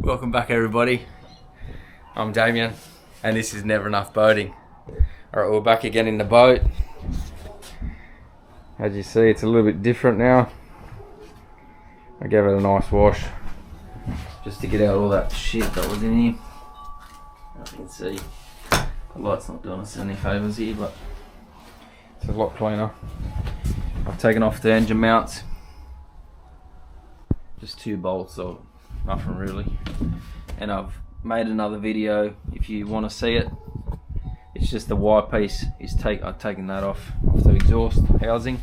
Welcome back everybody, I'm Damien and this is Never Enough Boating. Alright, we're back again in the boat. As you see, it's a little bit different now. I gave it a nice wash just to get out all that shit that was in here. As you can see, the light's not doing us any favours here, but it's a lot cleaner. I've taken off the engine mounts, just 2 bolts, so nothing really. And I've made another video if you want to see it. It's just the wire piece I've taken that off the exhaust housing.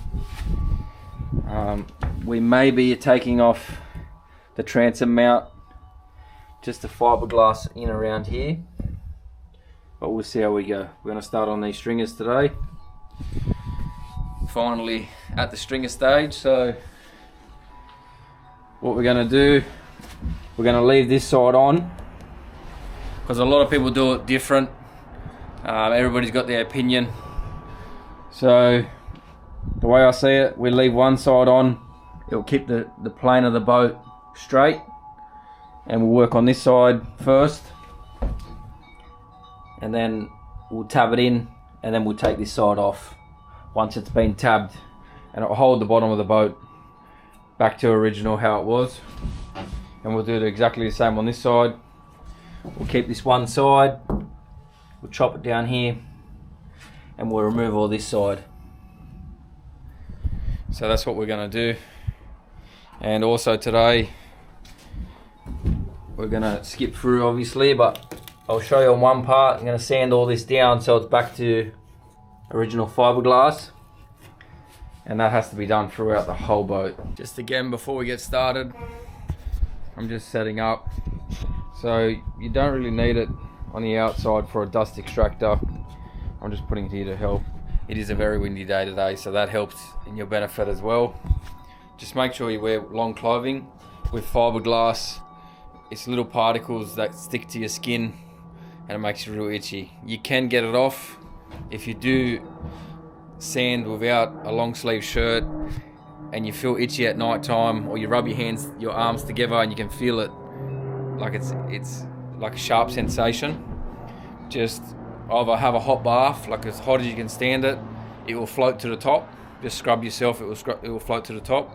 We may be taking off the transom mount, just the fiberglass in around here, but we'll see how we go. We're going to start on these stringers today. Finally at the stringer stage, so what we're going to do, we're going to leave this side on because a lot of people do it different. Everybody's got their opinion, so the way I see it, we leave one side on. It'll keep the plane of the boat straight, and we'll work on this side first, and then we'll tab it in, and then we'll take this side off once it's been tabbed, and it'll hold the bottom of the boat back to original how it was. And we'll do it exactly the same on this side. We'll keep this one side, we'll chop it down here, and we'll remove all this side. So that's what we're going to do. And also today we're going to skip through obviously, but I'll show you on one part. I'm going to sand all this down so it's back to original fiberglass, and that has to be done throughout the whole boat. Just again, before we get started, I'm just setting up. So you don't really need it on the outside for a dust extractor. I'm just putting it here to help. It is a very windy day today, so that helps in your benefit as well. Just make sure you wear long clothing. With fiberglass, it's little particles that stick to your skin and it makes you real itchy. You can get it off if you do sand without a long sleeve shirt and you feel itchy at night time, or you rub your arms together and you can feel it like it's like a sharp sensation. Just either have a hot bath, like as hot as you can stand it. It will float to the top. Just scrub yourself, it will float to the top.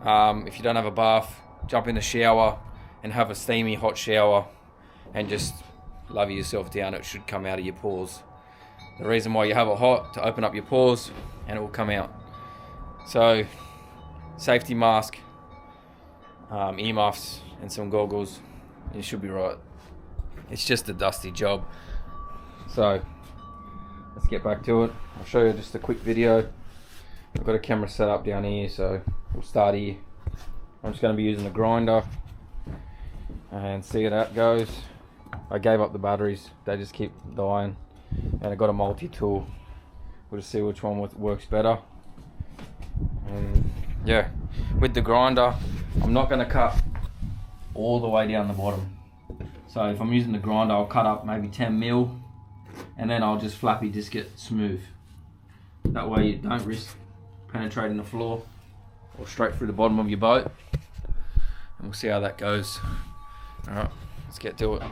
If you don't have a bath, jump in the shower and have a steamy hot shower and just lather yourself down. It should come out of your pores. The reason why you have it hot, to open up your pores and it will come out. So safety mask, earmuffs and some goggles, and you should be right. It's just a dusty job. So let's get back to it. I'll show you just a quick video. I've got a camera set up down here, so we'll start here. I'm just going to be using the grinder and see how that goes. I gave up the batteries, they just keep dying, and I got a multi-tool. We'll just see which one works better. And yeah, with the grinder, I'm not going to cut all the way down the bottom. So if I'm using the grinder, I'll cut up maybe 10 mil, and then I'll just flappy disc it smooth. That way you don't risk penetrating the floor or straight through the bottom of your boat. And we'll see how that goes. Alright, let's get to it.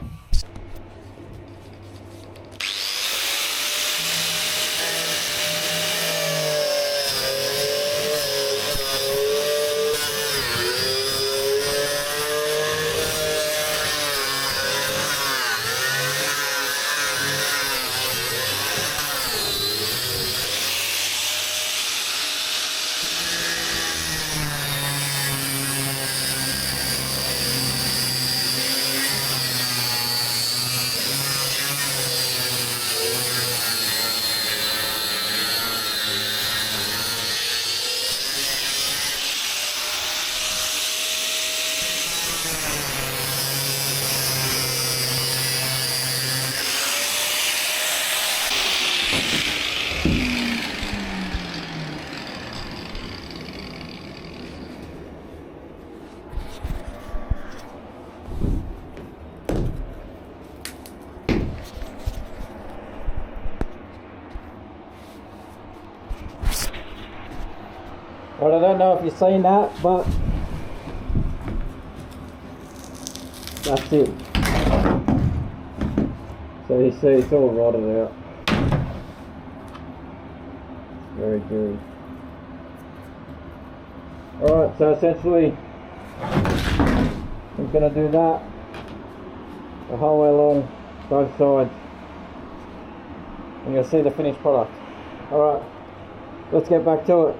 Well, I don't know if you've seen that, but That's it. So you see it's all rotted out. Very good. Alright, so essentially I'm going to do that the whole way along both sides, and you'll see the finished product. Alright, let's get back to it.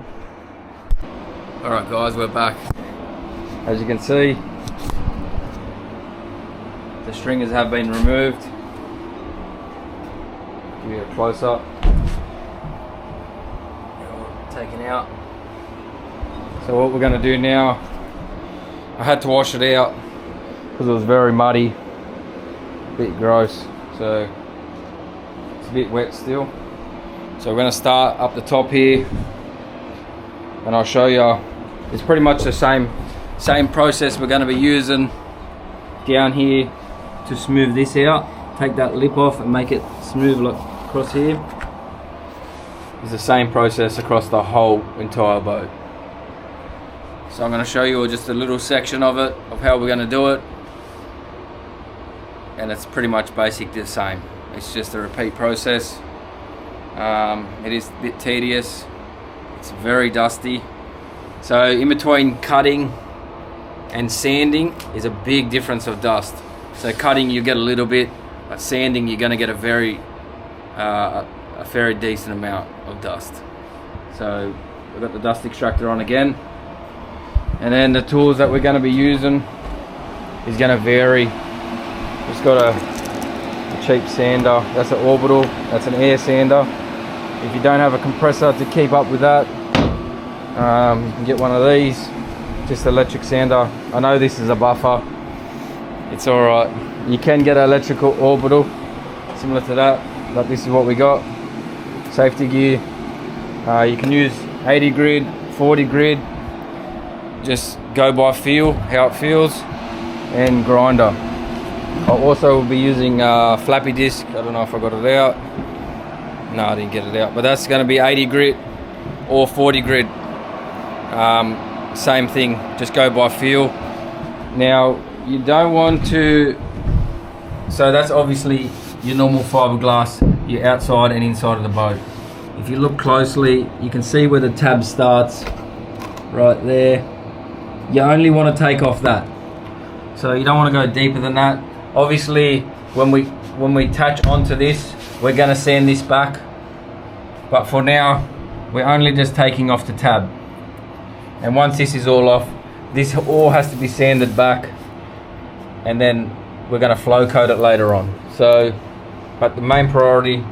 Alright guys, we're back. As you can see, the stringers have been removed. Give you a close up. Taken out. So what we're going to do now, I had to wash it out because it was very muddy, a bit gross, so it's a bit wet still. So we're going to start up the top here, and I'll show you. It's pretty much the same process we're going to be using down here to smooth this out. Take that lip off and make it smooth like across here. It's the same process across the whole entire boat. So I'm going to show you just a little section of it, of how we're going to do it, and it's pretty much basically the same. It's just a repeat process. It is a bit tedious, it's very dusty. So in between cutting and sanding is a big difference of dust. So cutting you get a little bit, but sanding you're going to get a very decent amount of dust. So we've got the dust extractor on again, and then the tools that we're going to be using is going to vary. Just got a cheap sander, that's an orbital, that's an air sander. If you don't have a compressor to keep up with that, you can get one of these, just electric sander. I know this is a buffer, it's alright. You can get an electrical orbital similar to that, but this is what we got. Safety gear, you can use 80 grit, 40 grit, just go by feel, how it feels, and grinder. I also will be using flappy disc. I don't know if I got it out. No, I didn't get it out, but that's going to be 80 grit or 40 grit. Same thing, just go by feel. Now you don't want to, so that's obviously your normal fiberglass, your outside and inside of the boat. If you look closely, you can see where the tab starts right there. You only want to take off that, so you don't want to go deeper than that. Obviously when we attach onto this, we're going to sand this back, but for now we're only just taking off the tab. And once this is all off, this all has to be sanded back, and then we're going to flow coat it later on. So, but the main priority,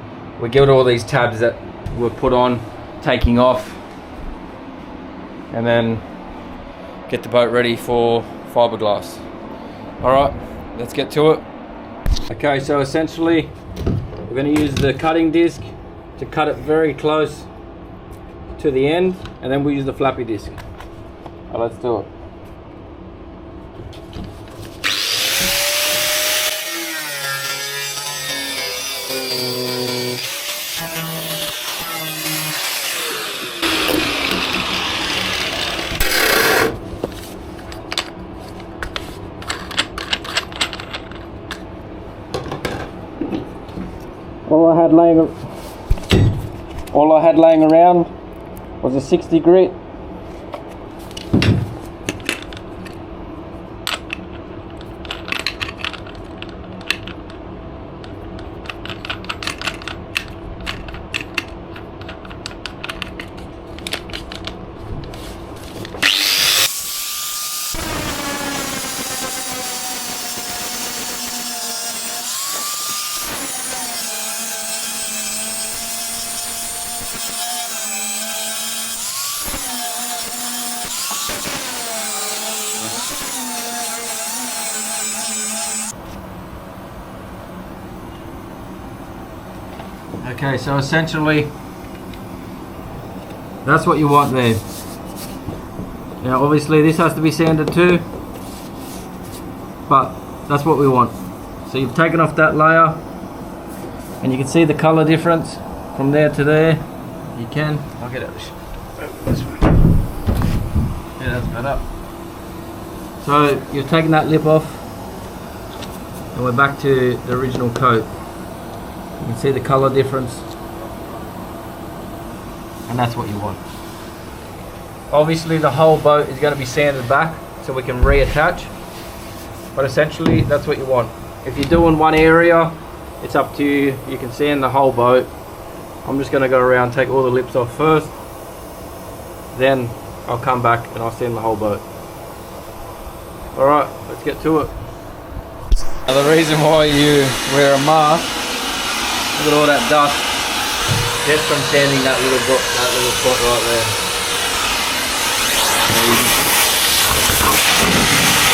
we get all these tabs that were put on, taking off, and then get the boat ready for fiberglass. Alright, let's get to it. Okay, so essentially we're going to use the cutting disc to cut it very close to the end, and then we use the flappy disc. Let's do it. All I had laying around was a 60 grit. Okay, so essentially that's what you want there. Now obviously this has to be sanded too, but that's what we want. So you've taken off that layer, and you can see the color difference from there to there. You can, I'll get it this way. Yeah, that's better. So you've taken that lip off, and we're back to the original coat. You can see the color difference, and that's what you want. Obviously the whole boat is going to be sanded back so we can reattach, but essentially that's what you want. If you're doing one area, it's up to you. You can sand the whole boat. I'm just going to go around, take all the lips off first, then I'll come back and I'll sand the whole boat. Alright, let's get to it. Now the reason why you wear a mask, look at all that dust, just from sanding that little spot right there.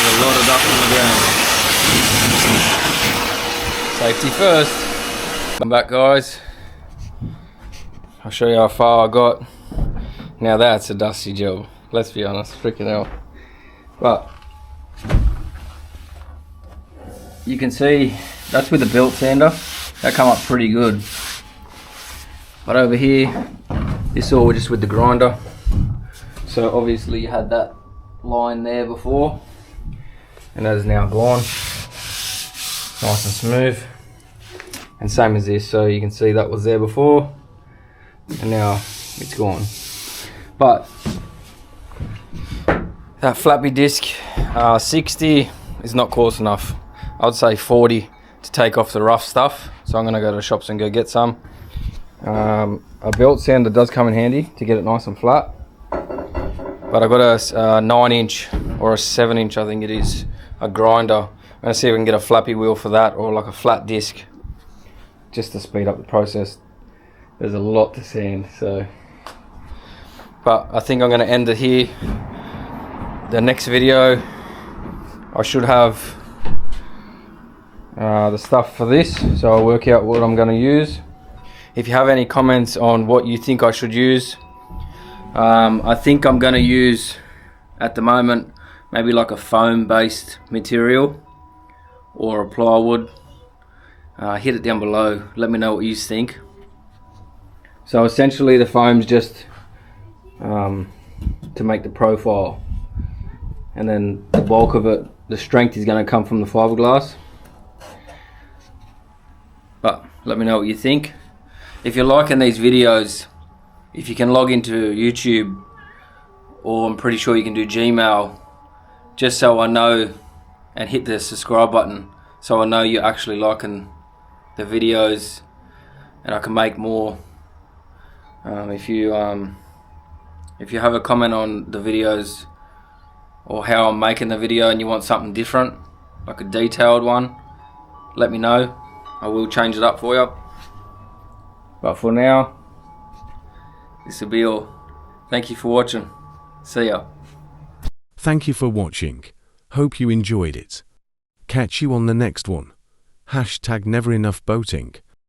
There's a lot of dust on the ground. Safety first. Come back, guys. I'll show you how far I got. Now that's a dusty job, let's be honest, freaking hell. But you can see that's with the belt sander. That come up pretty good. But over here, this all just with the grinder. So obviously you had that line there before, and that is now gone. Nice and smooth. And same as this, so you can see that was there before, and now it's gone. But that flappy disc, 60 is not coarse enough. I'd say 40 to take off the rough stuff. So I'm gonna go to the shops and go get some. A belt sander does come in handy to get it nice and flat. But I've got a 9-inch or a 7-inch, I think it is, a grinder. I'm gonna see if we can get a flappy wheel for that, or like a flat disc, just to speed up the process. There's a lot to sand, so. But I think I'm going to end it here. The next video, I should have the stuff for this, so I'll work out what I'm going to use. If you have any comments on what you think I should use, I think I'm going to use, at the moment, maybe like a foam based material or a plywood. Hit it down below, let me know what you think. So essentially the foam's just to make the profile, and then the bulk of it, the strength is going to come from the fiberglass. But let me know what you think. If you're liking these videos, if you can log into YouTube, or I'm pretty sure you can do Gmail, just so I know, and hit the subscribe button so I know you're actually liking the videos and I can make more. If you have a comment on the videos or how I'm making the video and you want something different, like a detailed one, let me know. I will change it up for you. But for now, this will be all. Thank you for watching. See ya. Thank you for watching. Hope you enjoyed it. Catch you on the next one. #NeverEnoughBoating.